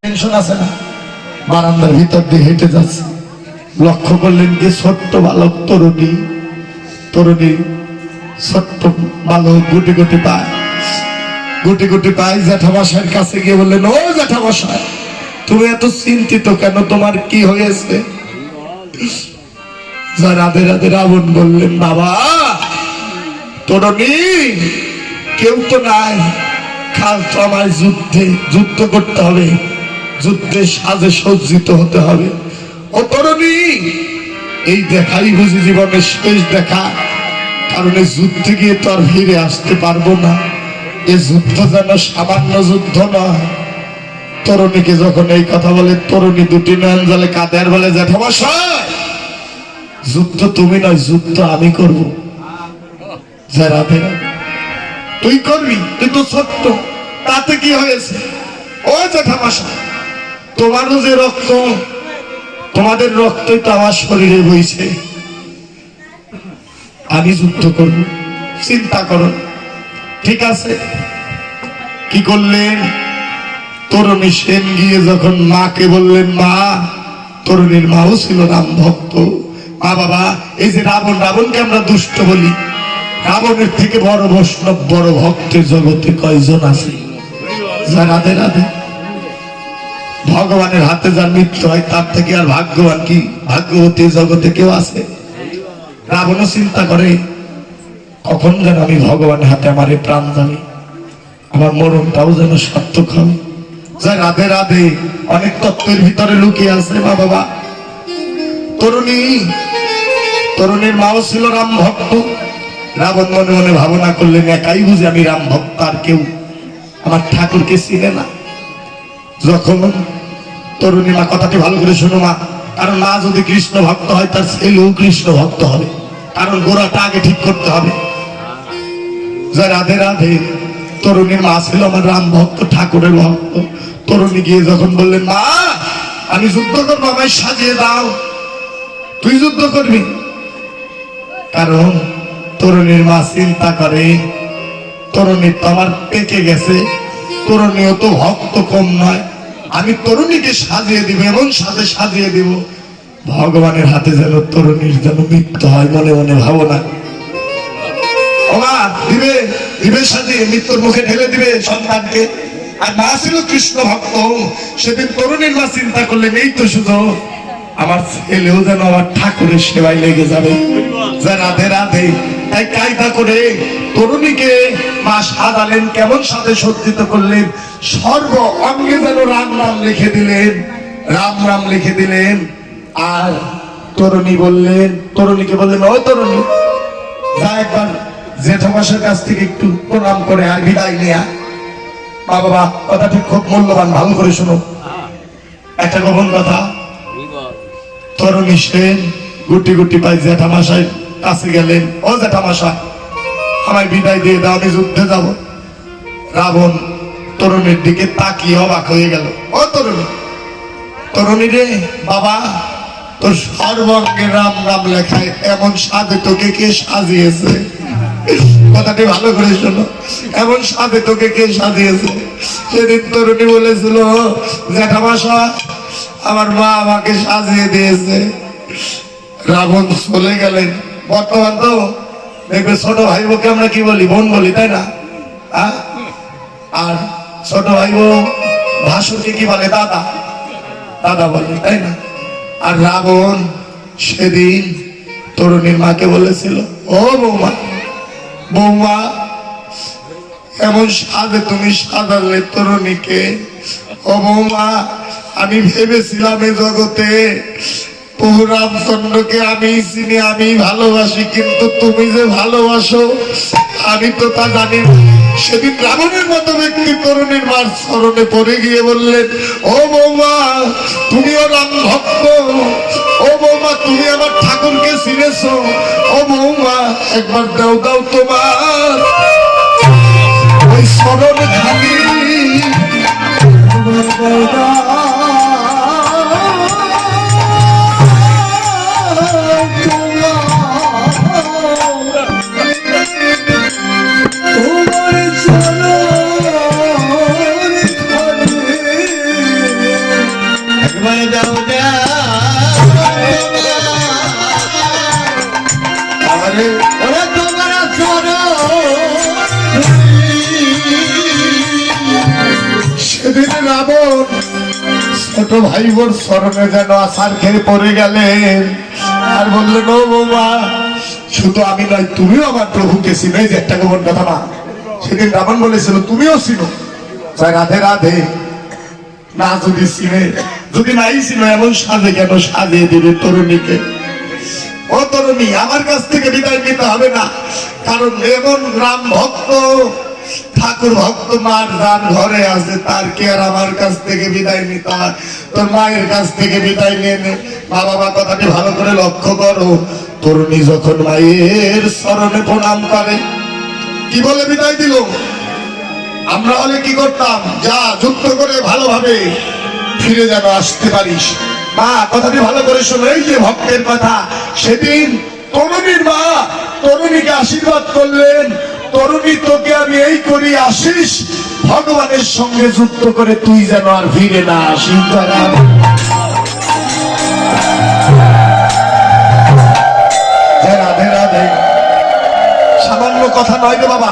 Tension আছে না? বারান্দার ভিতর দিয়ে হেঁটে যাচ্ছে, লক্ষ্য করলেন কি ছোট্ট বালক তরুণী ছোট্ট বালক গুটি গুটি পায় জ্যাঠামশাইয়ের কাছে গিয়ে বললেন, ও জ্যাঠামশাই, তুমি এত চিন্তিত কেন, তোমার কি হয়েছে? রাধে রাধে রাবণ বললেন, বাবা তরুণী কেউ তো নাই, কাল তো আমার যুদ্ধ করতে হবে, যুদ্ধের সাজে সজ্জিত হতে হবে। ও তরুণী, এই দেখাই বুঝি জীবনের শেষ দেখা, কারণ এই যুদ্ধে গিয়ে তো আর ফিরে আসতে পারবো না। এই যুদ্ধ যেন সামান্য যুদ্ধ নয়। তরুণীকে যখন এই কথা বলে, তরুণী দুটি নয়ন জলে কাঁদে আর বলে, জ্যাঠামশাই, যুদ্ধ তুমি নয়, যুদ্ধ আমি করব। যারা তুই করবি, তুই তো ছোট্ট, তাতে কি হয়েছে? ও জ্যাঠামশাই, তোমারও যে রক্ত, তোমাদের রক্তই তো আমার শরীরে বইছে, আমি যুদ্ধ করব, চিন্তা করো। ঠিক আছে। কি করলেন? তরুণী সেন গিয়ে যখন মাকে বললেন, মা, তরুণীর মাও ছিল রাম ভক্ত, মা বাবা, এই যে রাবণকে আমরা দুষ্ট বলি, রাবণের থেকে বড় বৈষ্ণব, বড় ভক্তের জগতে কয়জন আছে? যা রাধে রাধে ভগবানের হাতে যার মৃত্যু হয়, তার থেকে আর ভাগ্যবান কি, ভাগ্যবতী জগতে কেউ আছে? রাবণও চিন্তা করে, কখন যেন আমি ভগবানের হাতে আমার এই প্রাণ যাবে, আমার মরণটাও যেন সার্থক হবে। যা রাধে রাধে অনেক তত্ত্বের ভিতরে লুকিয়ে আছে মা বাবা। তরুণীর মাও ছিল রাম ভক্ত। রাবণ মনে মনে ভাবনা করলেন, একাই বুঝে আমি রাম ভক্ত, আর কেউ আমার ঠাকুরকে চিনে না। যখন তরুণী মা, কথাটি ভালো করে শোনো মা, কারণ মা যদি কৃষ্ণ ভক্ত হয়, তার ছেলেও কৃষ্ণ ভক্ত হবে, কারণ গোড়াটা আগে ঠিক করতে হবে। যা রাধে রাধে তরুণীর মা ছিল আমার রাম ভক্ত, ঠাকুরের ভক্ত। তরুণী গিয়ে যখন বললেন, মা, আমি যুদ্ধ করবো, আমায় সাজিয়ে দাও। তুই যুদ্ধ করবি? কারণ তরুণীর মা চিন্তা করে, তরুণী তো আমার পেকে গেছে, তরুণীও তো ভক্ত কম নয়, আমি তরুণীকে সাজিয়ে দিব, এমন সাজে সাজিয়ে দিব ভগবানের হাতে যেন তরুণীর যেন মৃত্যু হয়। মনে মনে ভাবনা, দিবে দিবে সাজিয়ে মৃত্যুর মুখে ঢেলে দিবে সন্তানকে। আর মা ছিল কৃষ্ণ ভক্ত, সেদিন তরুণীর মা চিন্তা করলেন, এই তো সুযোগ, আমার ছেলেও যেন আমার ঠাকুরের সেবায় লেগে যাবে। যা রাধে রাধে তাই কায়দা করে তরুণীকে মা সাজালেন, কেমন সাথে সজ্জিত করলেন, সর্ব অঙ্গে যেন রাম রাম লিখে দিলেন, রাম রাম লিখে দিলেন। আর তরুণীকে বললেন, ও তরুণী, যা একবার জ্যাঠামশাইয়ের কাছ থেকে একটু প্রণাম করে আর বিদায় নেয়া। মা বাবা, কথাটি খুব মূল্যবান, ভালো করে শোনো। একটা গোপন কথা, তরুণী সেন গুটি পাই জ্যাঠামশাইয়ের কাছে গেলেন, ও জ্যাঠামশাই, আমায় বিদায় দিয়ে দাও, আমি যুদ্ধে যাব। রাবণ তরুণীর দিকে তাকিয়ে অবাক হয়ে গেল। ও তরুণী রে, বাবা, তোর সর্বাঙ্গে রাম রাম লেখায় এমন সাজে তোকে কে সাজিয়েছে? কথাটি ভালো করে শোনো, এমন সাজে তোকে কে সাজিয়েছে? সেদিন তরুণী বলেছিল, জ্যাঠামশাই, আমার মা আমাকে সাজিয়ে দিয়েছে। রাবণ চলে গেলেন। বর্তমান তো দেখবে ছোট ভাই বোকে আমরা কি বলি, বোন বলি, তাই না? আর ছোট ভাই বোন ভাসুরকে কি বলে, দাদা বলে, তাই না? আর রাবণ সেদিন তরুণীর মাকে বলেছিল, ও বৌমা, এমন সাজে তুমি সাজালে তরুণীকে। ও বৌমা, আমি ভেবেছিলাম এ জগতে প্রভু রামচন্দ্রকে আমি চিনি, আমি ভালোবাসি, কিন্তু তুমি যে ভালোবাসো আমি তো তা জানি। সেদিন রাবণের মতো ব্যক্তি তরুণীর মার চরণে পড়ে গিয়ে বললেন, ও বৌমা, তুমিও রাম ভক্ত, ও বৌমা, তুমি আমার ঠাকুরকে চিনেছো, ও বৌমা, একবার দাও তোমার ওই চরণ খালি। তোমার ভাই বোর স্মরণে যেন আসার খেয়ে পড়ে গেলেন আর বললেন ও বৌমা শুধু আমি নয় তুমিও আমার প্রভুকে চিনো। এই যে একটা গোপন কথা মা, সেদিন রাবণ বলেছিল তুমিও চিনো। রাধে রাধে। না যদি চিনে, যদি নাই চিনো এমন সাজে কেন সাজিয়ে দিবে তরুণীকে? ও তরুণী, আমার কাছ থেকে বিদায় নিতে হবে না, কারণ এমন রাম ভক্ত ঠাকুর ভক্ত মার যার ঘরে আছে তার কি আর আমার কাছ থেকে বিদায় নিতে হয়? তোর মায়ের কাছ থেকে বিদায় নিয়ে নে। মা বাবা কথাটি ভালো করে লক্ষ্য করো। তরুণী যখন মায়ের চরণে প্রণাম করে, কি বলে বিদায় দিল? আমরা হলে কি করতাম? যা যুক্ত করে ভালোভাবে ফিরে যেন আসতে পারিস। মা কথাটি ভালো করে শোনো, এই যে ভক্তের কথা, সেদিন তরুণীর মা তরুণীকে আশীর্বাদ করলেন, তরুণী তোকে আমি এই করি আসিস ভগবানের সঙ্গে যুক্ত করে, তুই যেন আর ফিরে না আসিস। রাধে রাধে। সামান্য কথা নয় রে বাবা।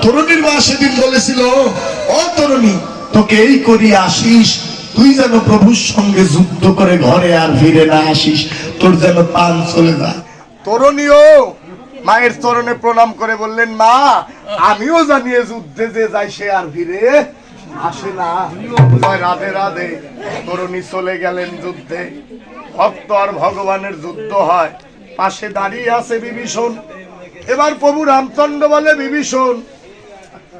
তরুণীর মা সেদিন বলেছিল ও তরুণী তোকে এই করি আসিস, তুই যেন প্রভুর সঙ্গে যুদ্ধ করে ঘরে আর ফিরে না আসিস, তোর যেন প্রাণ চলে যায়। তরুণীও মায়ের চরণে প্রণাম করে বললেন মা আমিও জানিয়ে যুদ্ধে যে যাই সে আর ফিরে আসে না। রাধে রাধে। তরুণী চলে গেলেন যুদ্ধে। ভক্ত আর ভগবানের যুদ্ধ হয়। পাশে দাঁড়িয়ে আছে বিভীষণ। এবার প্রভু রামচন্দ্র বলে বিভীষণ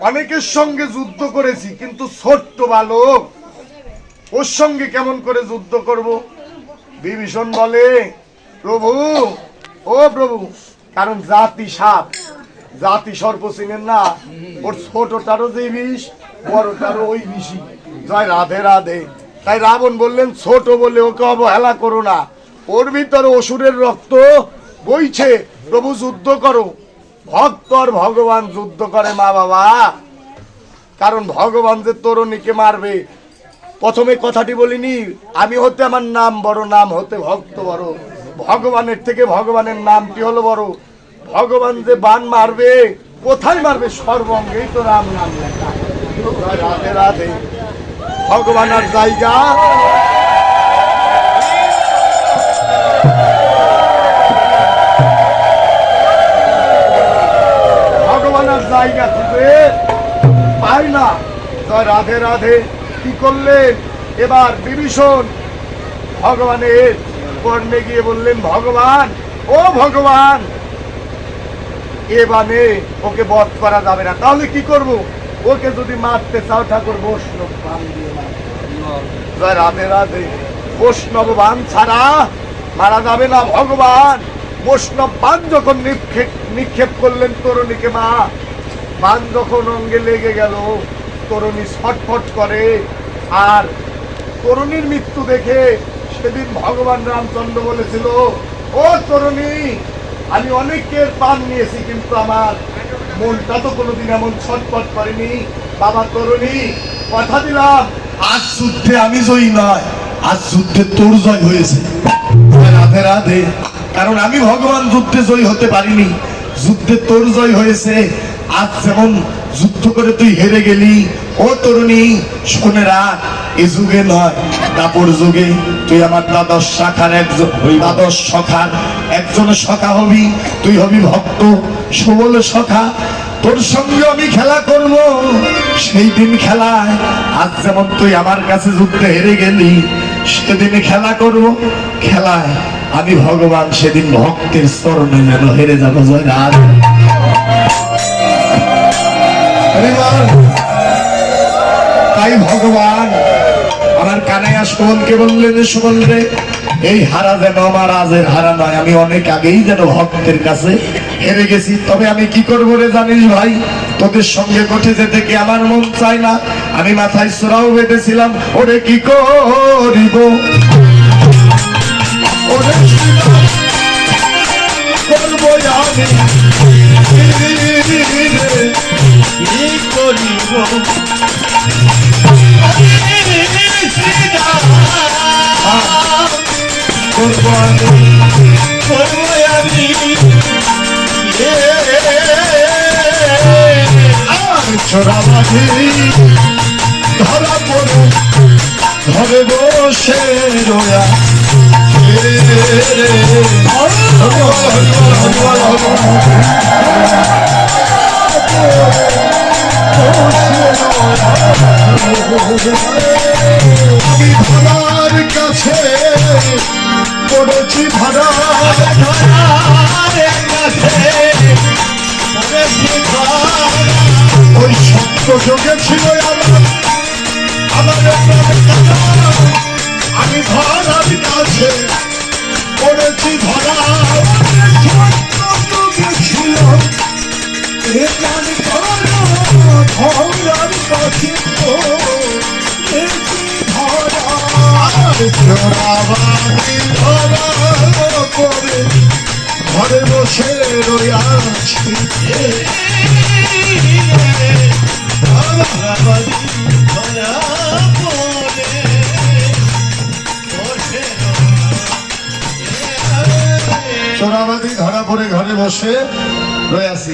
অনেকের সঙ্গে যুদ্ধ করেছি, কিন্তু ছোট্ট বালক ওর সঙ্গে কেমন করে যুদ্ধ করব? বিভীষণ বলে প্রভু, ও প্রভু, কারণ জাতি সাপ, জাতি সর্প চিনেন না, ওর ছোটটারও যে বিষ বড়টারও ওই বিষই। জয় রাধে রাধে। তাই রাবণ বললেন ছোট বলে ওকে অবহেলা করো না, ওর ভিতরে অসুরের রক্ত বইছে, প্রভু যুদ্ধ করো। ভক্ত আর ভগবান যুদ্ধ করে মা বাবা, কারণ ভগবান যে তরুণীকে মারবে। প্রথমে কথাটি বলিনি, আমি হতে আমার নাম বড়, নাম হতে ভক্ত বড়। ভগবানের থেকে ভগবানের নামটি হলো বড়। ভগবান যে বান মারবে, কোথায় মারবে? সর্বঙ্গেই তো রাম নাম লেখা। রাধে রাধে। ভগবানের জায়গা ভগবানের জায়গা খুঁজে পাই না। রাধে রাধে। কি করলেন এবার বিভীষণ? ভগবানের কর্ণে গিয়ে বললেন ভগবান, ও ভগবান, এবারে ওকে বধ করা যাবে না, তাহলে কি করব? ওকে যদি মারতে চাও ঠাকুর বৈষ্ণব বান দিয়ে মারো। রাধে রাধে। বৈষ্ণব বান ছাড়া মারা যাবে না ভগবান। বৈষ্ণব বান যখন নিক্ষেপ করলেন তরুণীকে, মা বান যখন অঙ্গে লেগে গেল, তরুণী ছটফট করে। আর তরুণীর মৃত্যু দেখে সেদিন ভগবান রামচন্দ্র বলেছিল ও তরুণী, আমি অনেকের প্রাণ নিয়েছি, কিন্তু আমার মনটা তো কোনোদিন এমন ছটফট করেনি। বাবা তরুণী, কথা দিলাম আজ যুদ্ধে আমি জয়ী নয়, আজ যুদ্ধে তোর জয় হয়েছে। রাধে রাধে। কারণ আমি ভগবান যুদ্ধে জয়ী হতে পারিনি, যুদ্ধে তোর জয় হয়েছে। আজ যেমন যুদ্ধ করে তুই হেরে গেলি, ও তরুণী শুনে রাখ, এ যুগে নয় দাপর যুগে তুই আমার দ্বাদশ শাখার একজন, দ্বাদশ সখার একজন সখা হবি। তুই হবি ভক্ত সুবল সখা, তোর সঙ্গে আমি খেলা করব সেই দিন খেলায়। আজ যেমন তুই আমার কাছে যুদ্ধে হেরে গেলি, সেদিন খেলা করব খেলায় আমি ভগবান সেদিন ভক্তের চরণে যেন হেরে যাবো। জয় রাধে। তাই ভগবান আমার কানাইয়া সুমনকে বললেন, সুমন রে, এই হারা যেন আমার আজের হারা নয়, আমি অনেক আগেই যেন ভক্তের কাছে হেরে গেছি। তবে আমি কি করবো রে জানিস ভাই, তোদের সঙ্গে কোঠে যেতে কি আমার মন চাই না। আমি মাথায় সোরাও বেঁধেছিলাম, ওরে কি করিব, ওরে করবো আমি কি করিব, ছোড়া বাঁধি ধরা পড়ে ঘরে বসে রোয়া আমি ভাড়ার কাছে পড়েছি ভাড়ার কাছে ওই সত্য যোগে ছিল আমার আমি ভাড়ার কাছে পড়েছি ধরা ছিল ধরার কাছে ঘরে বসে রয়াছি চোরাবাদী ধরা পড়ে ঘরে বসে রয়াছি।